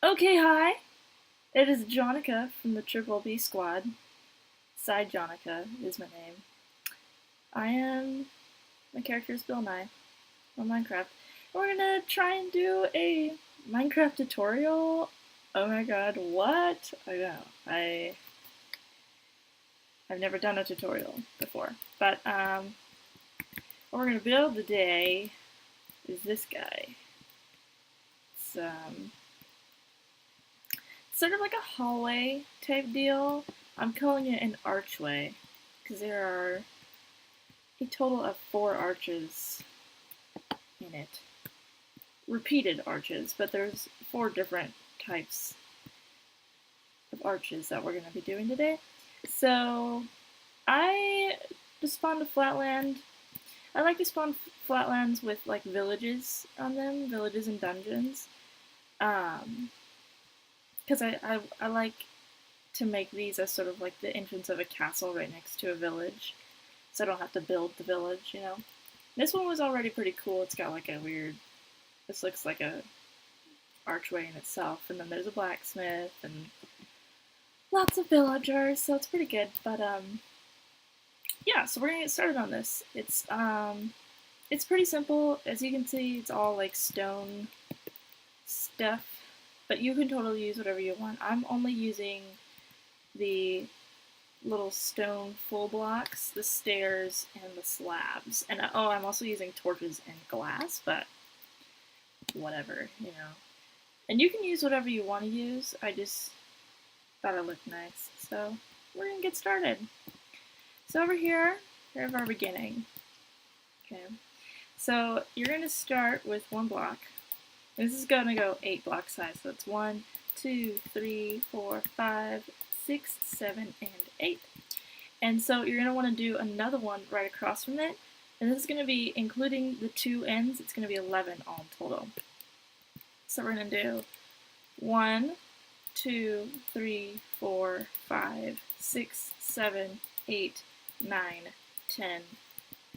Okay, hi. It is Jonica from the Triple B Squad. SciJonica is my name. My character is Bill Nye on Minecraft. We're gonna try and do a Minecraft tutorial. Oh my god, what? I know. I've never done a tutorial before. But what we're gonna build today is this guy. It's sort of like a hallway type deal. I'm calling it an archway because there are a total of 4 arches in it. Repeated arches, but there's 4 different types of arches that we're going to be doing today. So I just spawned a flatland. I like to spawn flatlands with like villages on them, villages and dungeons. Because I like to make these as sort of like the entrance of a castle right next to a village, so I don't have to build the village, you know. This one was already pretty cool. It's got like a weird, this looks like a archway in itself, and then there's a blacksmith and lots of villagers, so it's pretty good. But yeah, so we're gonna get started on this. It's pretty simple. As you can see, it's all like stone stuff, but you can totally use whatever you want. I'm only using the little stone full blocks, the stairs, and the slabs. And oh, I'm also using torches and glass, but whatever, you know. And you can use whatever you want to use. I just thought it looked nice. So we're gonna get started. So over here, here's our beginning. Okay. So you're gonna start with 1 block. This is gonna go 8 block size. So it's 1, 2, 3, 4, 5, 6, 7, and 8. And so you're gonna want to do another one right across from it. And this is gonna be, including the 2 ends, it's gonna be 11 all total. So we're gonna do 1, 2, 3, 4, 5, 6, 7, 8, 9, 10,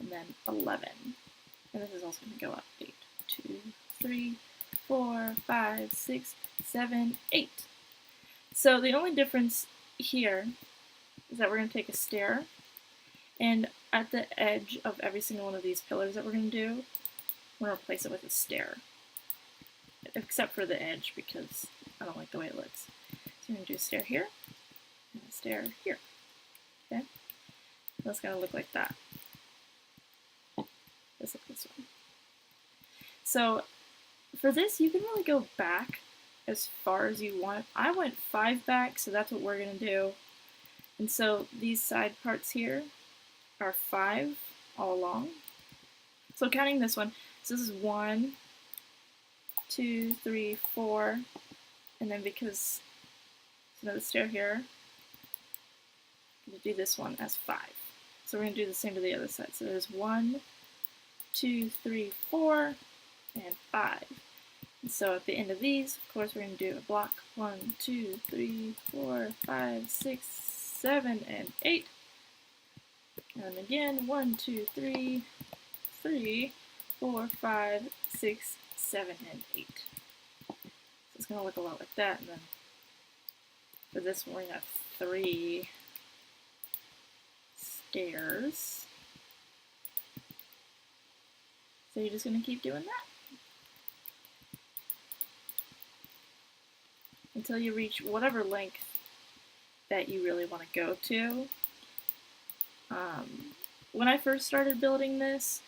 and then 11. And this is also gonna go up 8, 2, 3, 4, 5, 6, 7, 8. So the only difference here is that we're going to take a stair, and at the edge of every single one of these pillars that we're going to do, we're going to replace it with a stair. Except for the edge, because I don't like the way it looks. So we're going to do a stair here, and a stair here. Okay? That's going to look like that. Let's look this way. So for this, you can really go back as far as you want. I went 5 back, so that's what we're going to do. And so these side parts here are 5 all along. So counting this one, so this is 1, 2, 3, 4, and then because there's another stair here, I'm going to do this one as 5. So we're going to do the same to the other side. So there's 1, 2, 3, 4, and 5. And so at the end of these, of course, we're going to do a block 1, 2, 3, 4, 5, 6, 7, and 8. And again, 1, 2, 3, 3, 4, 5, 6, 7, and 8. So it's going to look a lot like that. And then for this one, we're going to have 3 stairs. So you're just going to keep doing that until you reach whatever length that you really want to go to. When I first started building this,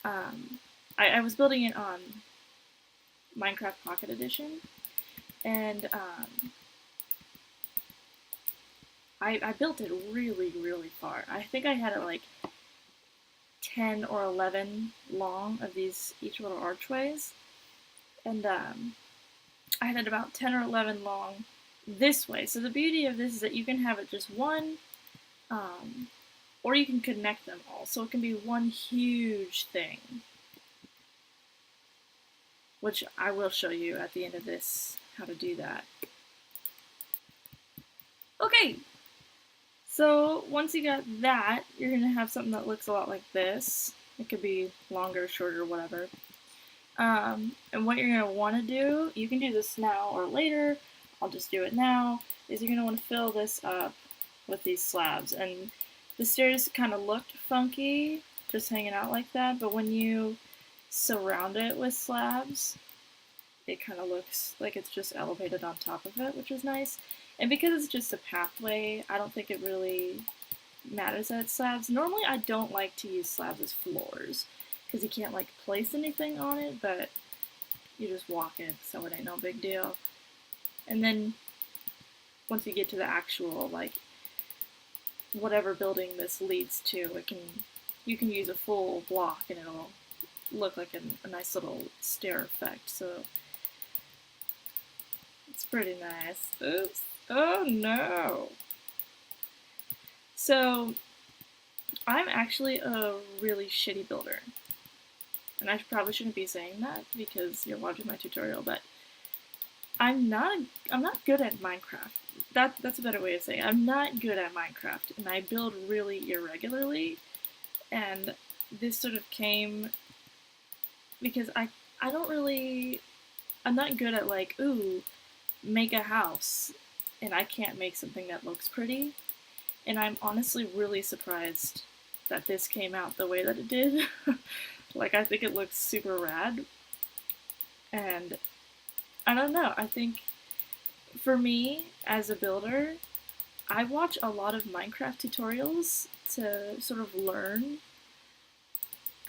I was building it on Minecraft Pocket Edition, and I built it really, really far. I think I had it like 10 or 11 long of these each little archways, and I had it about 10 or 11 long this way. So the beauty of this is that you can have it just one, or you can connect them all. So it can be one huge thing, which I will show you at the end of this how to do that. Okay, so once you got that, you're going to have something that looks a lot like this. It could be longer, shorter, whatever. And what you're going to want to do, you can do this now or later, I'll just do it now, is you're going to want to fill this up with these slabs. And the stairs kind of looked funky, just hanging out like that, but when you surround it with slabs, it kind of looks like it's just elevated on top of it, which is nice. And because it's just a pathway, I don't think it really matters that it's slabs. Normally I don't like to use slabs as floors, because you can't like place anything on it, but you just walk it, so it ain't no big deal. And then once you get to the actual, like, whatever building this leads to, you can use a full block and it'll look like a nice little stair effect, so it's pretty nice. Oops. Oh no! So, I'm actually a really shitty builder. And I probably shouldn't be saying that because you're watching my tutorial, but I'm not good at Minecraft. That's a better way of saying it. I'm not good at Minecraft, and I build really irregularly, and this sort of came because I'm not good at, like, ooh, make a house, and I can't make something that looks pretty, and I'm honestly really surprised that this came out the way that it did. Like, I think it looks super rad, and I don't know, I think for me, as a builder, I watch a lot of Minecraft tutorials to sort of learn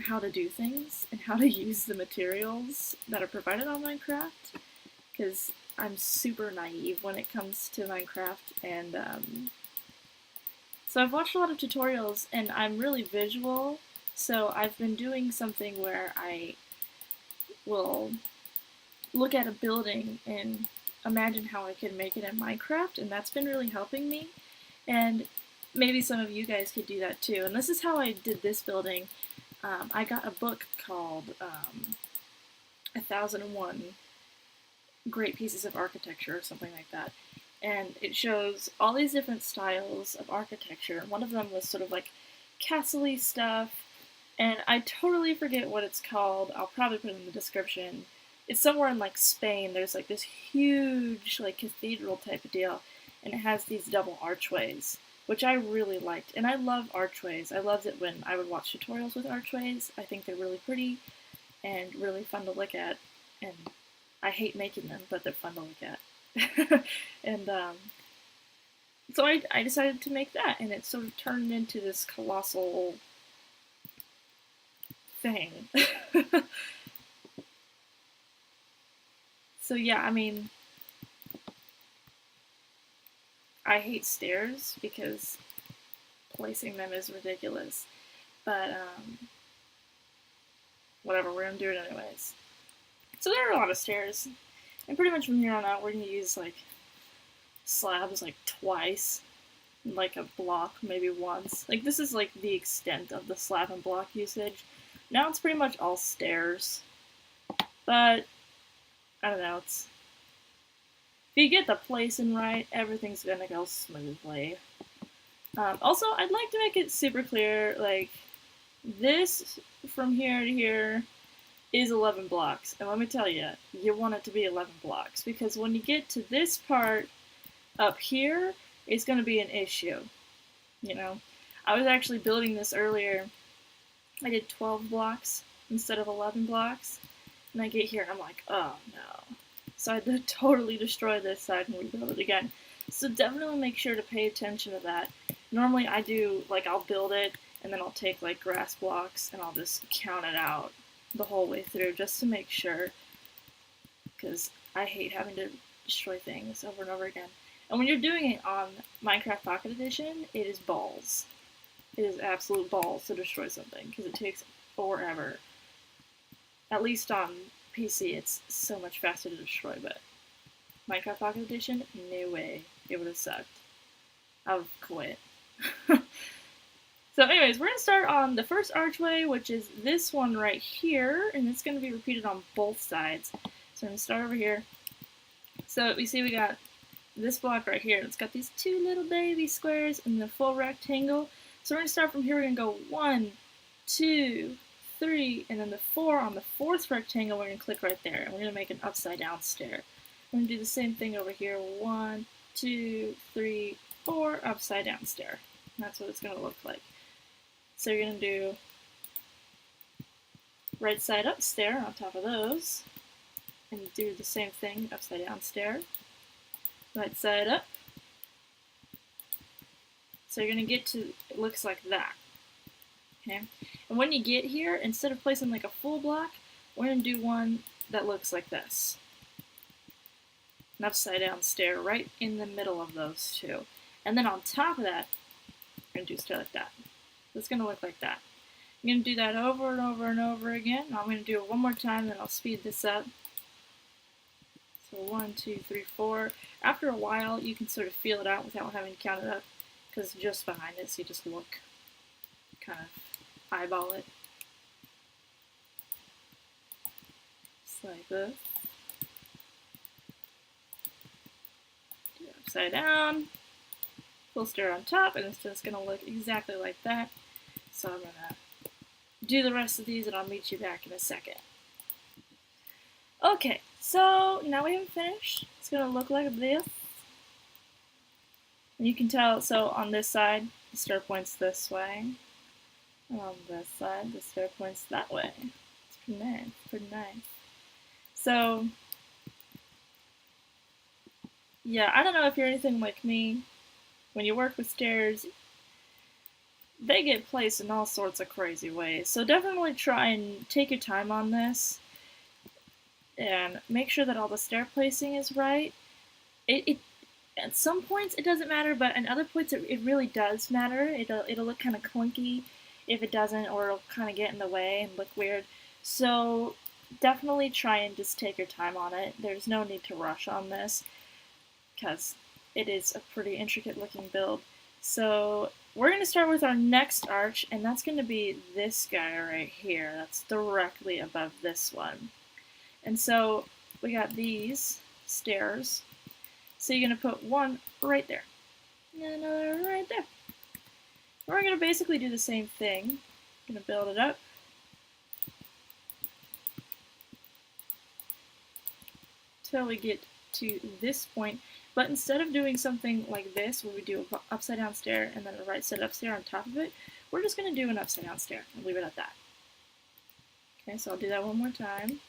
how to do things and how to use the materials that are provided on Minecraft, because I'm super naive when it comes to Minecraft, and so I've watched a lot of tutorials, and I'm really visual. So I've been doing something where I will look at a building and imagine how I could make it in Minecraft, and that's been really helping me. And maybe some of you guys could do that too. And this is how I did this building. I got a book called 1001 Great Pieces of Architecture or something like that. And it shows all these different styles of architecture. One of them was sort of like castle-y stuff. And I totally forget what it's called. I'll probably put it in the description. It's somewhere in, like, Spain. There's, like, this huge, like, cathedral type of deal. And it has these double archways, which I really liked. And I love archways. I loved it when I would watch tutorials with archways. I think they're really pretty and really fun to look at. And I hate making them, but they're fun to look at. And so I decided to make that. And it sort of turned into this colossal thing. So yeah, I mean, I hate stairs because placing them is ridiculous, but whatever, we're gonna do it anyways. So there are a lot of stairs, and pretty much from here on out we're gonna use, like, slabs like twice, like a block maybe once. Like, this is like the extent of the slab and block usage. Now it's pretty much all stairs, but I don't know, if you get the placing right, everything's gonna go smoothly. Also, I'd like to make it super clear, like, this from here to here is 11 blocks, and let me tell you, you want it to be 11 blocks, because when you get to this part up here, it's gonna be an issue, you know? I was actually building this earlier. I did 12 blocks instead of 11 blocks. And I get here and I'm like, oh no. So I had to totally destroy this side and rebuild it again. So definitely make sure to pay attention to that. Normally I do, like, I'll build it and then I'll take, like, grass blocks and I'll just count it out the whole way through just to make sure. Because I hate having to destroy things over and over again. And when you're doing it on Minecraft Pocket Edition, it is balls. It is absolute balls to destroy something, because it takes forever. At least on PC, it's so much faster to destroy, but Minecraft Pocket Edition, no way. It would have sucked. I've quit. So anyways, we're going to start on the first archway, which is this one right here, and it's going to be repeated on both sides. So I'm going to start over here. So we see we got this block right here, and it's got these two little baby squares in the full rectangle. So we're going to start from here. We're going to go 1, 2, 3, and then the 4 on the 4th rectangle, we're going to click right there, and we're going to make an upside down stair. We're going to do the same thing over here. 1, 2, 3, 4, upside down stair. And that's what it's going to look like. So you're going to do right side up stair on top of those, and do the same thing, upside down stair. Right side up. So you're going to get to, it looks like that. Okay, and when you get here, instead of placing like a full block, we're going to do one that looks like this. An upside down stair right in the middle of those two. And then on top of that, we're going to do a stair like that. It's going to look like that. I'm going to do that over and over and over again. I'm going to do it one more time, then I'll speed this up. So 1, 2, 3, 4. After a while, you can sort of feel it out without having to count it up, because just behind it, so you just look, kind of eyeball it. Just like this. Do it upside down. Full stair on top, and it's just going to look exactly like that. So I'm going to do the rest of these, and I'll meet you back in a second. Okay, so now we haven't finished. It's going to look like this. And you can tell, so on this side, the stair points this way. And on this side, the stair points that way. It's pretty nice, pretty nice. So, yeah, I don't know if you're anything like me. When you work with stairs, they get placed in all sorts of crazy ways. So definitely try and take your time on this. And make sure that all the stair placing is right. At some points it doesn't matter, but at other points it really does matter. It'll look kind of clunky if it doesn't, or it'll kind of get in the way and look weird. So definitely try and just take your time on it. There's no need to rush on this, because it is a pretty intricate looking build. So we're going to start with our next arch, and that's going to be this guy right here. That's directly above this one. And so we got these stairs. So you're going to put one right there, and another right there. We're going to basically do the same thing. I'm going to build it up. Till we get to this point. But instead of doing something like this, where we do an upside down stair and then a right side up stair on top of it, we're just going to do an upside down stair and leave it at that. Okay, so I'll do that one more time.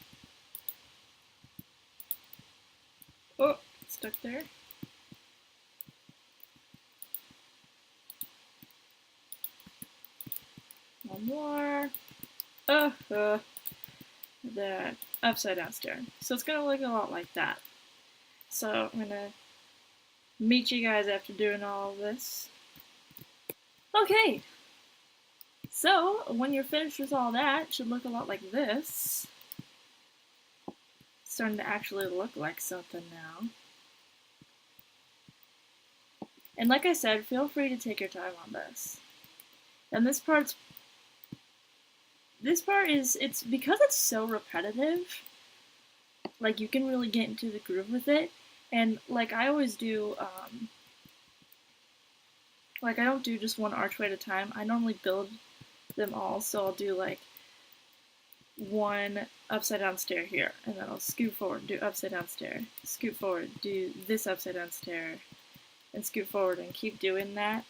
Oh, it's stuck there. One more. That upside down stair. So it's going to look a lot like that. So I'm going to meet you guys after doing all of this. Okay. So when you're finished with all that, it should look a lot like this. It's starting to actually look like something now. And like I said, feel free to take your time on this. And this part is, it's because it's so repetitive, like you can really get into the groove with it. And like I always do, like I don't do just one archway at a time. I normally build them all, so I'll do like one upside down stair here, and then I'll scoot forward, do upside down stair, scoot forward, do this upside down stair, and scoot forward, and keep doing that,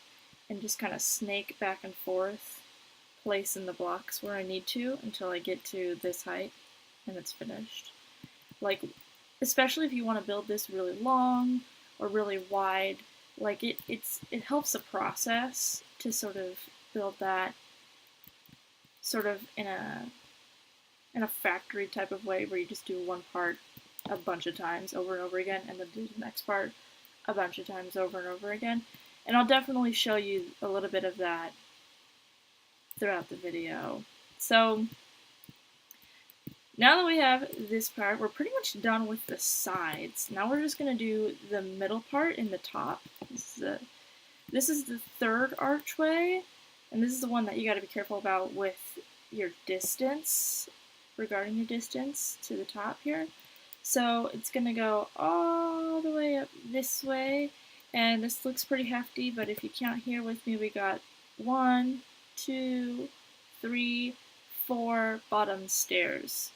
and just kind of snake back and forth, placing the blocks where I need to until I get to this height, and it's finished. Like, especially if you want to build this really long or really wide, like it helps the process to sort of build that sort of in a factory type of way, where you just do one part a bunch of times over and over again, and then do the next part a bunch of times over and over again. And I'll definitely show you a little bit of that throughout the video. So now that we have this part, we're pretty much done with the sides. Now we're just going to do the middle part in the top. This is the third archway, and this is the one that you got to be careful about with your distance, regarding your distance to the top here. So it's going to go all the way up this way, and this looks pretty hefty, but if you count here with me, we got 1, 2, 3, 4 bottom stairs,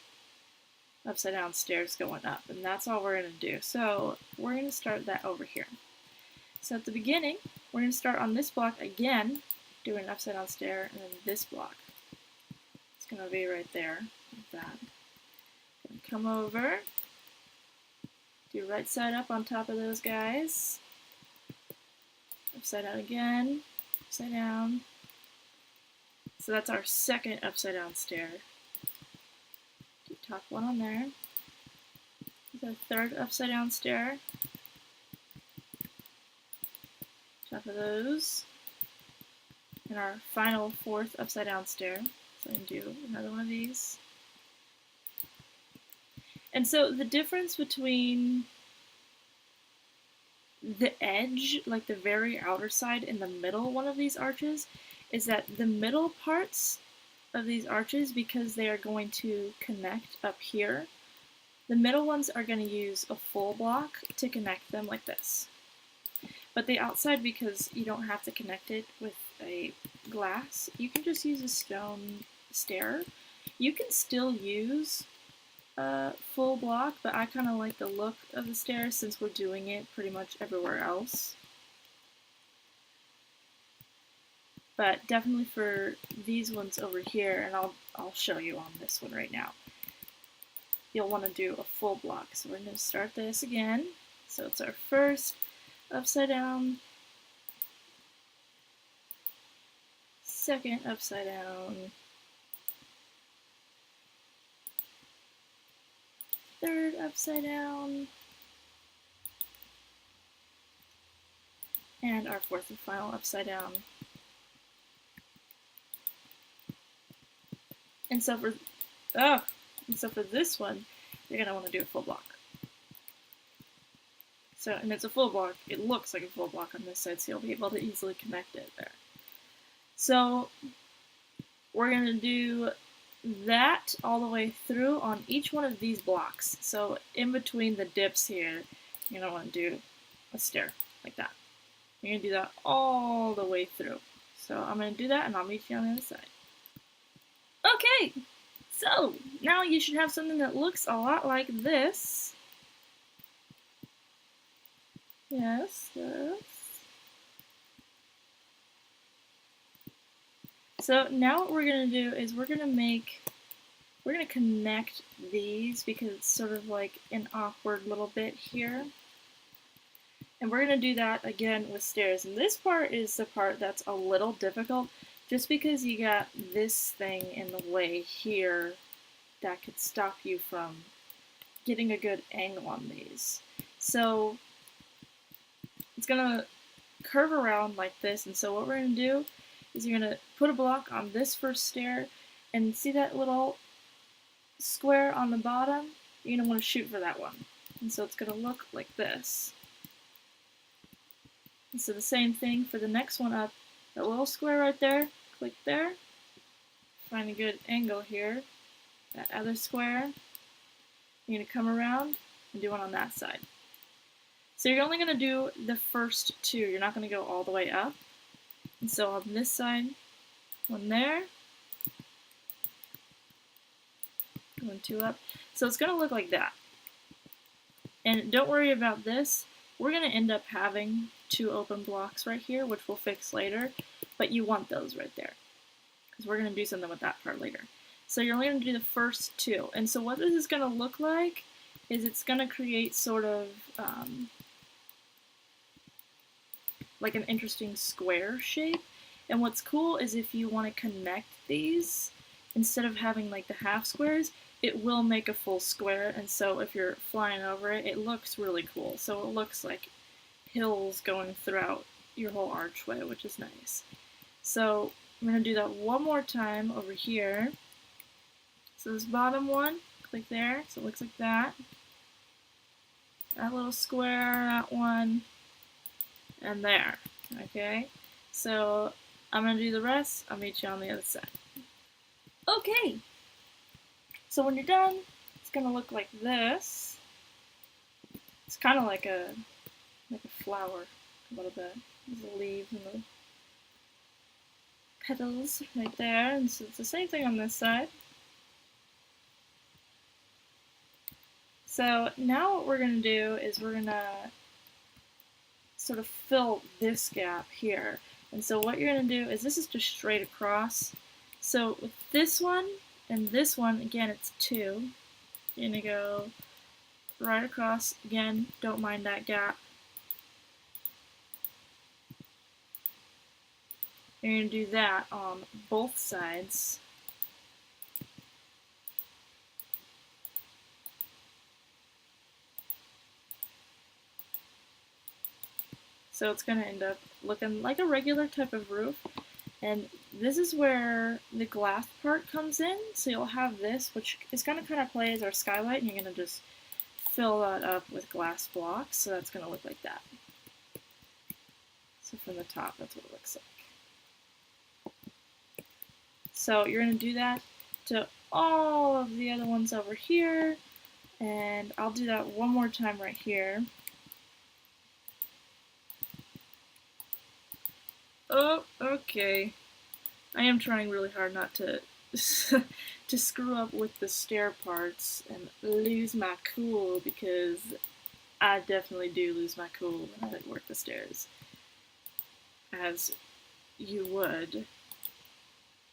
upside down stairs going up, and that's all we're going to do. So we're going to start that over here. So at the beginning, we're going to start on this block again, do an upside down stair, and then this block. It's going to be right there, like that. Gonna come over, do right side up on top of those guys. Upside down again, upside down. So that's our second upside down stair. Do top one on there. The third upside down stair. Top of those. And our final 4th upside down stair. So I can do another one of these. And so the difference between the edge, like the very outer side, and the middle one of these arches, is that the middle parts of these arches, because they are going to connect up here, the middle ones are going to use a full block to connect them like this. But the outside, because you don't have to connect it with a glass, you can just use a stone stair. You can still use a full block, but I kind of like the look of the stairs since we're doing it pretty much everywhere else. But definitely for these ones over here, and I'll show you on this one right now, you'll want to do a full block. So we're going to start this again. So it's our first upside down, second upside down, third upside down, and our 4th and final upside down. And so for this one, you're going to want to do a full block. So, and it's a full block. It looks like a full block on this side, so you'll be able to easily connect it there. So we're going to do that all the way through on each one of these blocks. So in between the dips here, you're going to want to do a stair like that. You're going to do that all the way through. So I'm going to do that, and I'll meet you on the other side. Okay, so now you should have something that looks a lot like this. Yes, yes. So now what we're going to do is we're going to connect these because it's sort of like an awkward little bit here. And we're going to do that again with stairs. And this part is the part that's a little difficult just because you got this thing in the way here that could stop you from getting a good angle on these. So it's going to curve around like this, and so what we're going to do is you're going to put a block on this first stair, and see that little square on the bottom? You're going to want to shoot for that one. And so it's going to look like this. And so the same thing for the next one up. That little square right there, click there. Find a good angle here. That other square. You're going to come around and do one on that side. So you're only going to do the first 2. You're not going to go all the way up. And so on this side, one there. One, 2 up. So it's going to look like that. And don't worry about this. We're going to end up having 2 open blocks right here, which we'll fix later. But you want those right there, because we're going to do something with that part later. So you're only going to do the first 2. And so what this is going to look like is it's going to create sort of like an interesting square shape. And what's cool is if you want to connect these, instead of having like the half squares, it will make a full square. And so if you're flying over it, it looks really cool. So it looks like hills going throughout your whole archway, which is nice. So I'm going to do that one more time over here. So this bottom one, click there, so it looks like that. That little square, that one, and there. Okay, so I'm going to do the rest. I'll meet you on the other side. Okay, so when you're done, it's going to look like this. It's kind of like a flower, a little bit. There's the leaves and the petals right there, and so it's the same thing on this side. So now what we're going to do is we're going to sort of fill this gap here. And so what you're going to do is this is just straight across. So with this one and this one, again, it's 2. You're going to go right across. Again, don't mind that gap. You're going to do that on both sides. So it's going to end up looking like a regular type of roof. And this is where the glass part comes in. So you'll have this, which is going to kind of play as our skylight, and you're going to just fill that up with glass blocks. So that's going to look like that. So from the top, that's what it looks like. So you're going to do that to all of the other ones over here. And I'll do that one more time right here. Oh, okay. I am trying really hard not to to screw up with the stair parts and lose my cool, because I definitely do lose my cool when I work the stairs. As you would,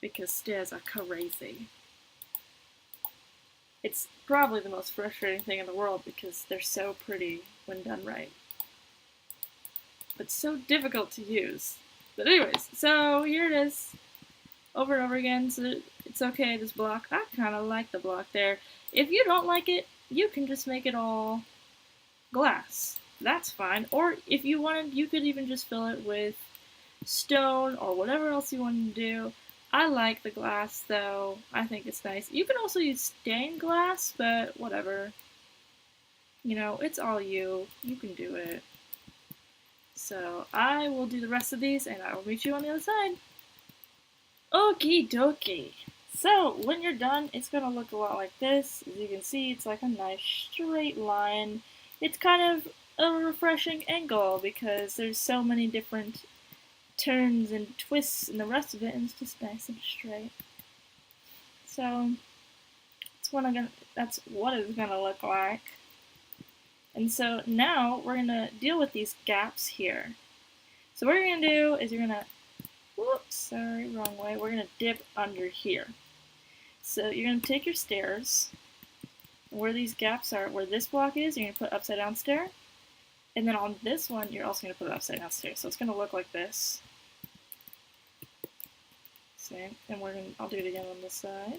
because stairs are crazy. It's probably the most frustrating thing in the world because they're so pretty when done right, but so difficult to use. But anyways, so here it is, over and over again. So it's okay, this block. I kind of like the block there. If you don't like it, you can just make it all glass. That's fine. Or if you wanted, you could even just fill it with stone or whatever else you want to do. I like the glass though. I think it's nice. You can also use stained glass, but whatever. You know, it's all you. You can do it. So I will do the rest of these and I will meet you on the other side. Okie dokie. So when you're done, it's going to look a lot like this. As you can see, it's like a nice straight line. It's kind of a refreshing angle because there's so many different turns and twists and the rest of it, and it's just nice and straight. So that's what it's going to look like. And so now we're going to deal with these gaps here. So what you're going to do is you're going to, whoops, sorry, wrong way. We're going to dip under here. So you're going to take your stairs, where these gaps are, where this block is, you're going to put upside down stair. And then on this one, you're also going to put an upside down stair. So it's going to look like this. Same. And I'll do it again on this side.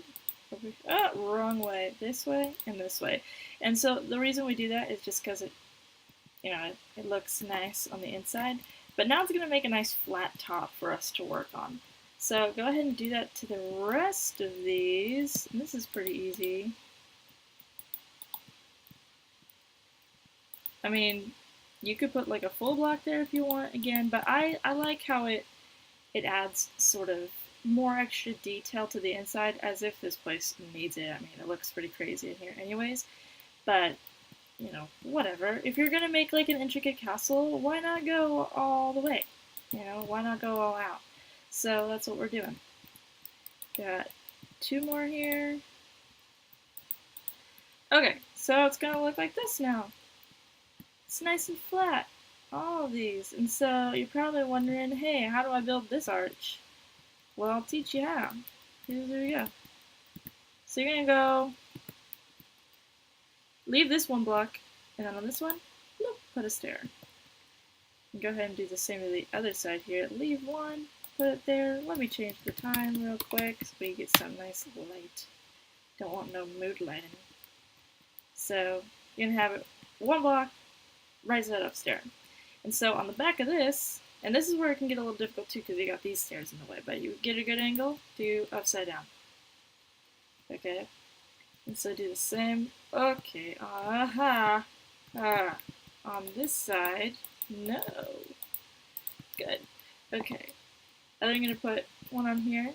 Wrong way. This way and this way. And so the reason we do that is just because it looks nice on the inside. But now it's going to make a nice flat top for us to work on. So go ahead and do that to the rest of these. And this is pretty easy. I mean, you could put like a full block there if you want again, but I like how it adds sort of more extra detail to the inside, as if this place needs it. I mean, it looks pretty crazy in here anyways, but you know, whatever. If you're gonna make like an intricate castle, why not go all the way? You know, why not go all out? So that's what we're doing. Got 2 more here. Okay, so it's gonna look like this now. It's nice and flat, all of these. And so you're probably wondering, hey, how do I build this arch? Well, I'll teach you how. Here you go. So you're gonna go leave this one block, and then on this one, look, put a stair. And go ahead and do the same to the other side here. Leave one, put it there. Let me change the time real quick so we get some nice light. Don't want no mood lighting. So you're gonna have it 1 block, right side upstairs. And so on the back of this, and this is where it can get a little difficult too because you got these stairs in the way, but you get a good angle, do upside down. Okay? And so do the same. Okay, aha. On this side, no. Good. Okay. And then I'm going to put one on here,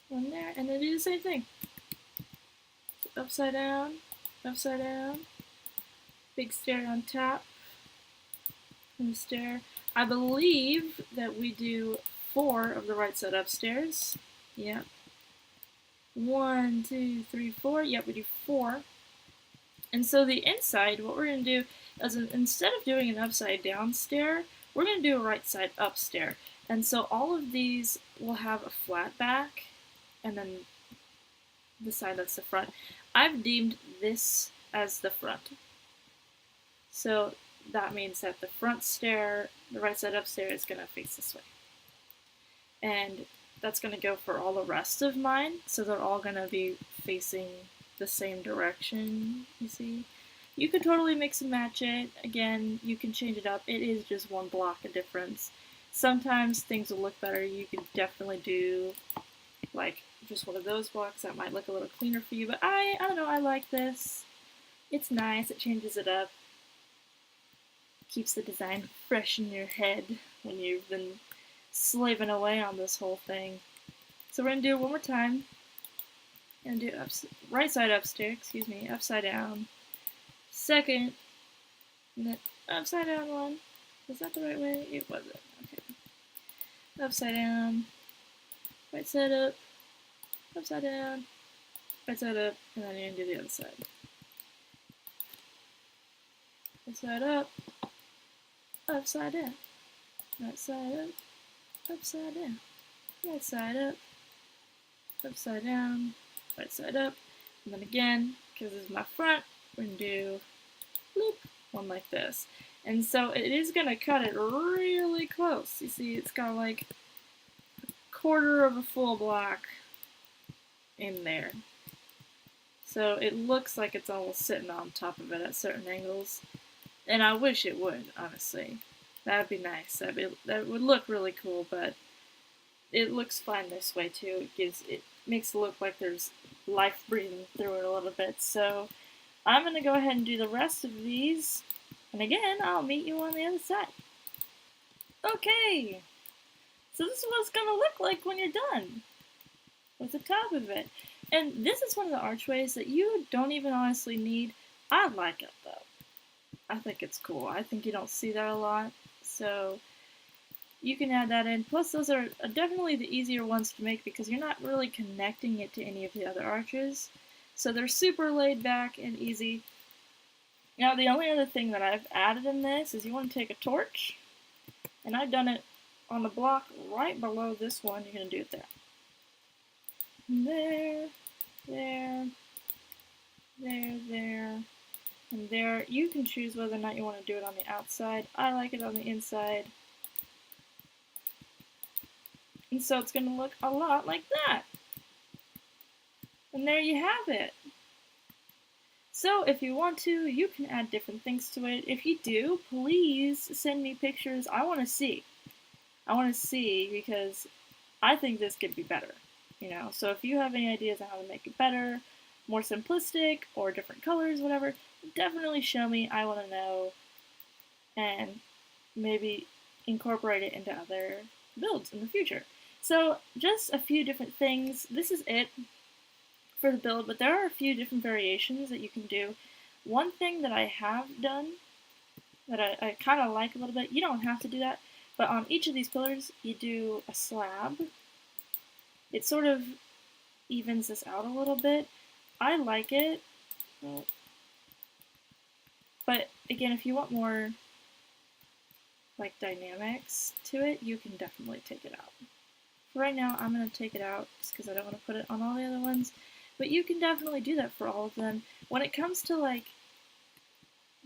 one there, and then do the same thing. Upside down, big stair on top, and stair. I believe that we do 4 of the right side upstairs. Yeah. 1, 2, 3, 4. Yep, we do 4. And so the inside, what we're going to do is instead of doing an upside down stair, we're going to do a right side up stair. And so all of these will have a flat back, and then the side that's the front. I've deemed this as the front. So that means that the front stair, the right side up stair, is going to face this way. And that's going to go for all the rest of mine, so they're all going to be facing the same direction, you see. You can totally mix and match it. Again, you can change it up. It is just one block of difference. Sometimes things will look better. You can definitely do like just one of those blocks. That might look a little cleaner for you, but I don't know, I like this. It's nice, it changes it up. Keeps the design fresh in your head when you've been slaving away on this whole thing. So we're going to do it one more time. And do right side upstairs, upside down. Second, and then upside down one. Was that the right way? It wasn't. Okay. Upside down. Right side up. Upside down. Right side up. And then you're going to do the other side. Right side up. Upside down. Right side up. Upside down. Right side up. Upside down. Right side up, and then again, because this is my front, we're going to do bloop, one like this. And so it is going to cut it really close. You see, it's got like a quarter of a full block in there. So it looks like it's almost sitting on top of it at certain angles. And I wish it would, honestly. That would be nice. That would look really cool, but it looks fine this way too. It makes it look like there's life breathing through it a little bit. So I'm going to go ahead and do the rest of these. And again, I'll meet you on the other side. Okay. So this is what it's going to look like when you're done with the top of it. And this is one of the archways that you don't even honestly need. I like it though. I think it's cool. I think you don't see that a lot. So you can add that in. Plus, those are definitely the easier ones to make because you're not really connecting it to any of the other arches. So they're super laid back and easy. Now, the only other thing that I've added in this is you want to take a torch, and I've done it on the block right below this one. You're going to do it there. There, there, there, and there. You can choose whether or not you want to do it on the outside. I like it on the inside. And so it's going to look a lot like that. And there you have it. So if you want to, you can add different things to it. If you do, please send me pictures. I want to see. I want to see because I think this could be better. You know, so if you have any ideas on how to make it better, more simplistic, or different colors, whatever, definitely show me. I want to know. And maybe incorporate it into other builds in the future. So just a few different things. This is it for the build, but there are a few different variations that you can do. One thing that I have done that I kind of like a little bit, you don't have to do that, but on each of these pillars you do a slab. It sort of evens this out a little bit. I like it, but again, if you want more like dynamics to it, you can definitely take it out. For right now, I'm going to take it out just because I don't want to put it on all the other ones, but you can definitely do that for all of them. When it comes to like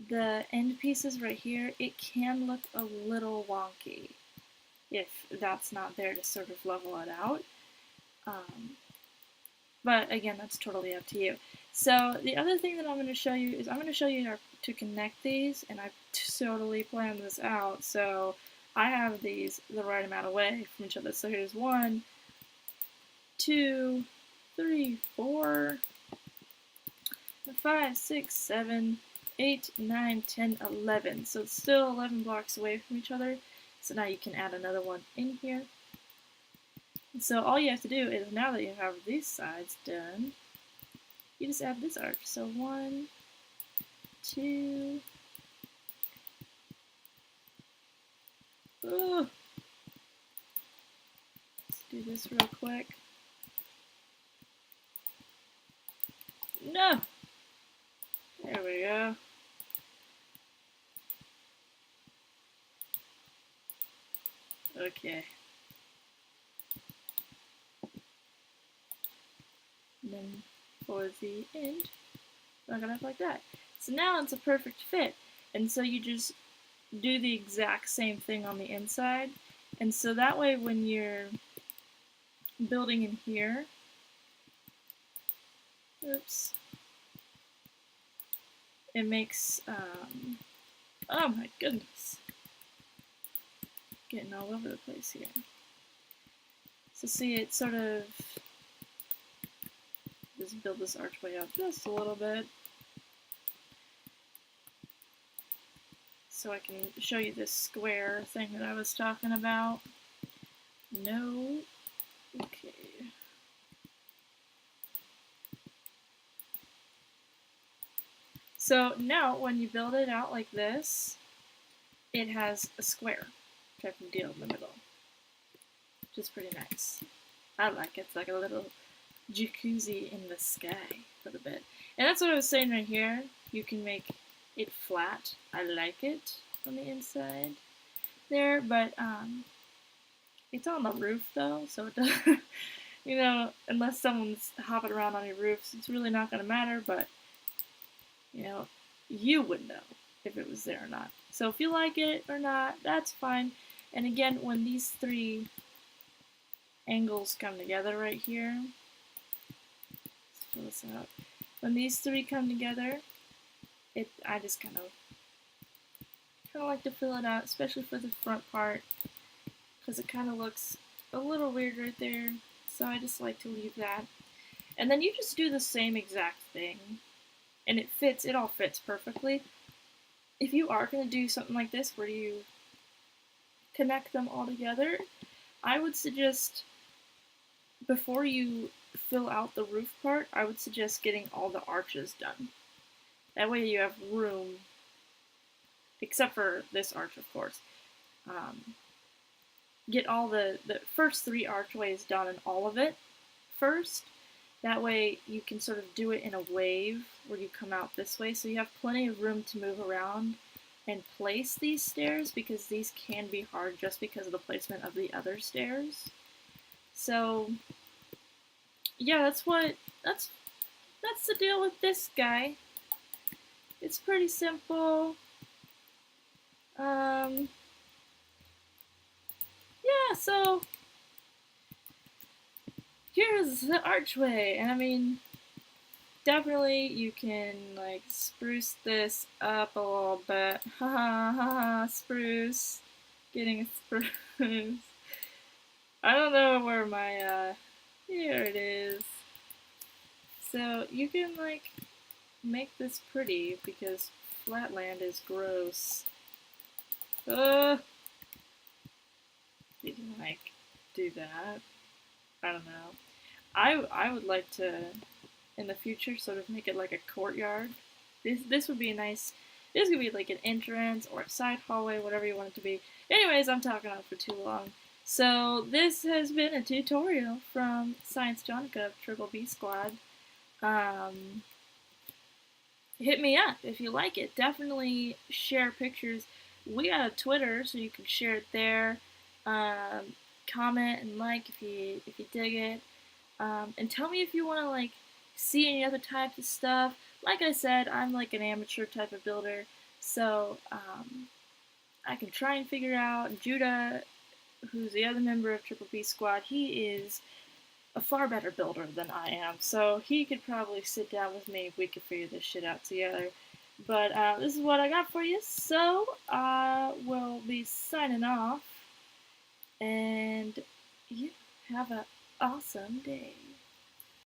the end pieces right here, it can look a little wonky if that's not there to sort of level it out. But again, that's totally up to you. So the other thing that I'm going to show you is I'm going to show you how to connect these, and I've totally planned this out. So I have these the right amount away from each other. So here's 1, 2, 3, 4, 5, 6, 7, 8, 9, 10, 11. So it's still 11 blocks away from each other. So now you can add another one in here. So all you have to do is, now that you have these sides done, you just add this arch. So 1, 2, let's do this real quick. No! There we go. Okay. And then for the end, knock it up like that. So now it's a perfect fit. And so you just do the exact same thing on the inside. And so that way when you're building in here, oops, it makes, oh my goodness, getting all over the place here. So see, it sort of, just build this archway up just a little bit. So I can show you this square thing that I was talking about. No. Okay. So now when you build it out like this, it has a square type of deal in the middle. Which is pretty nice. I like it. It's like a little jacuzzi in the sky for the bit. And that's what I was saying right here. You can make it flat. I like it on the inside there, but it's on the roof though, so it doesn't, you know, unless someone's hopping around on your roofs, it's really not going to matter, but, you know, you would know if it was there or not. So if you like it or not, that's fine. And again, when these three angles come together right here, let's fill this out. When these three come together, I just kind of like to fill it out, especially for the front part, because it kind of looks a little weird right there, so I just like to leave that. And then you just do the same exact thing, and it all fits perfectly. If you are going to do something like this where you connect them all together, I would suggest, before you fill out the roof part, I would suggest getting all the arches done. That way you have room, except for this arch, of course. Get all the first three archways done and all of it first. That way you can sort of do it in a wave where you come out this way, so you have plenty of room to move around and place these stairs, because these can be hard just because of the placement of the other stairs. So yeah, that's the deal with this guy. It's pretty simple. Yeah, so here's the archway, and I mean, definitely you can like spruce this up a little bit. Ha ha ha ha, spruce. Getting a spruce. I don't know where my, here it is. So you can like make this pretty, because flatland is gross. You can like do that. I don't know. I would like to, in the future, sort of make it like a courtyard. This would be a nice. This could be like an entrance or a side hallway, whatever you want it to be. Anyways, I'm talking on for too long. So this has been a tutorial from SciJonica of Triple B Squad. Hit me up if you like it. Definitely share pictures. We got a Twitter, so you can share it there. Comment and like if you dig it. And tell me if you want to like see any other types of stuff. Like I said, I'm like an amateur type of builder, so I can try and figure out. Judah, who's the other member of Triple B Squad, he is a far better builder than I am, so he could probably sit down with me if we could figure this shit out together. But this is what I got for you, so I will be signing off, and you have an awesome day.